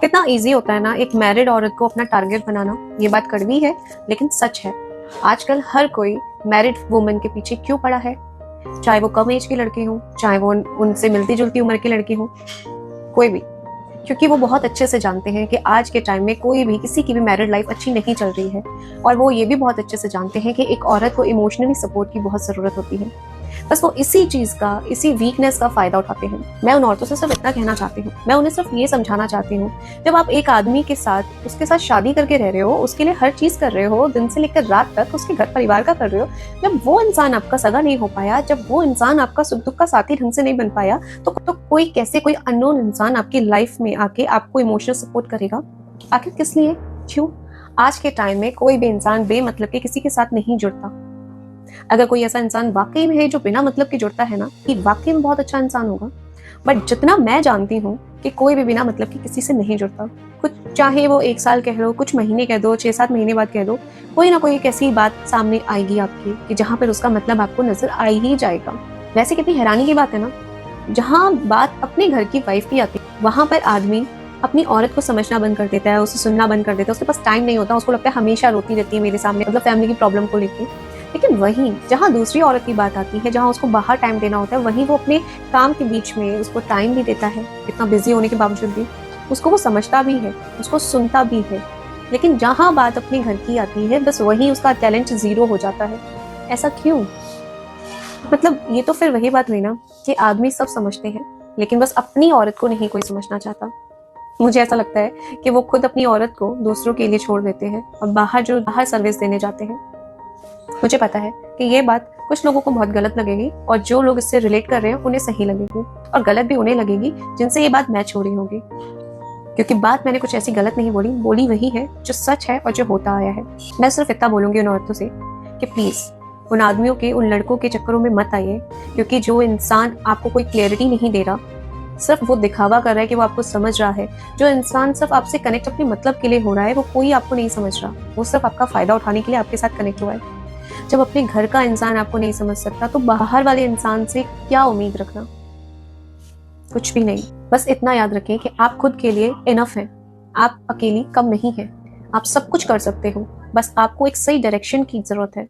कितना इजी होता है ना एक मैरिड औरत को अपना टारगेट बनाना। ये बात कड़वी है लेकिन सच है। आजकल हर कोई मैरिड वुमन के पीछे क्यों पड़ा है, चाहे वो कम एज की लड़की हो, चाहे वो उनसे मिलती जुलती उम्र की लड़की हो, कोई भी। क्योंकि वो बहुत अच्छे से जानते हैं कि आज के टाइम में कोई भी किसी की भी मैरिड लाइफ अच्छी नहीं चल रही है। और वो ये भी बहुत अच्छे से जानते हैं कि एक औरत को इमोशनली सपोर्ट की बहुत ज़रूरत होती है। बस वो इसी चीज़ का, इसी वीकनेस का फ़ायदा उठाते हैं। मैं उन औरतों से सिर्फ इतना कहना चाहती हूँ, मैं उन्हें सिर्फ ये समझाना चाहती हूँ, जब आप एक आदमी के साथ, उसके साथ शादी करके रह रहे हो, उसके लिए हर चीज़ कर रहे हो, दिन से लेकर रात तक उसके घर परिवार का कर रहे हो, जब वो इंसान आपका सगा नहीं हो पाया, जब वो इंसान आपका सुख दुख का साथी ढंग से नहीं बन पाया, तो कोई कैसे, कोई अननोन इंसान आपकी लाइफ में आके आपको इमोशनल सपोर्ट करेगा? आखिर किस लिए, क्यों? आज के टाइम में कोई भी इंसान बेमतलब के किसी के साथ नहीं जुड़ता। अगर कोई ऐसा इंसान वाकई में है जो बिना मतलब के जुड़ता है ना, कि वाकई में बहुत अच्छा इंसान होगा। बट जितना मैं जानती हूँ कि कोई भी बिना मतलब के किसी से नहीं जुड़ता। कुछ चाहे वो 1 साल कह लो, कुछ महीने कह दो, 6-7 महीने बाद कह दो, कोई ना कोई एक ऐसी बात सामने आएगी आपकी कि जहाँ पर उसका मतलब आपको नजर आ ही जाएगा। वैसे कितनी हैरानी की बात है ना, जहाँ बात अपने घर की वाइफ की आती है, वहां पर आदमी अपनी औरत को समझना बंद कर देता है, उसे सुनना बंद कर देता है, उसके पास टाइम नहीं होता, उसको लगता है हमेशा रोती रहती है मेरे सामने, मतलब फैमिली की प्रॉब्लम को लेके। लेकिन वहीं जहाँ दूसरी औरत की बात आती है, जहाँ उसको बाहर टाइम देना होता है, वहीं वो अपने काम के बीच में उसको टाइम भी देता है। इतना बिजी होने के बावजूद भी उसको वो समझता भी है, उसको सुनता भी है। लेकिन जहाँ बात अपने घर की आती है, बस वहीं उसका टैलेंट जीरो हो जाता है। ऐसा क्यों? मतलब ये तो फिर वही बात हुई ना कि आदमी सब समझते हैं, लेकिन बस अपनी औरत को नहीं कोई समझना चाहता। मुझे ऐसा लगता है कि वो खुद अपनी औरत को दूसरों के लिए छोड़ देते हैं और बाहर सर्विस देने जाते हैं। मुझे पता है कि ये बात कुछ लोगों को बहुत गलत लगेगी, और जो लोग इससे रिलेट कर रहे हैं उन्हें सही लगेगी, और गलत भी उन्हें लगेगी जिनसे ये बात मैच हो रही होगी। क्योंकि बात मैंने कुछ ऐसी गलत नहीं बोली वही है जो सच है और जो होता आया है। मैं सिर्फ इतना बोलूंगी उन औरतों से कि प्लीज उन आदमियों के, उन लड़कों के चक्करों में मत आइए। क्योंकि जो इंसान आपको कोई क्लैरिटी नहीं दे रहा, सिर्फ वो दिखावा कर रहा है कि वो आपको समझ रहा है, जो इंसान सिर्फ आपसे कनेक्ट अपने मतलब के लिए हो रहा है, वो कोई आपको नहीं समझ रहा, वो सिर्फ आपका फायदा उठाने के लिए आपके साथ कनेक्ट हुआ है। जब अपने घर का इंसान आपको नहीं समझ सकता, तो बाहर वाले इंसान से क्या उम्मीद रखना? कुछ भी नहीं। बस इतना याद रखें कि आप खुद के लिए इनफ हैं। आप अकेली कम नहीं हैं। आप सब कुछ कर सकते हो, बस आपको एक सही डायरेक्शन की जरूरत है।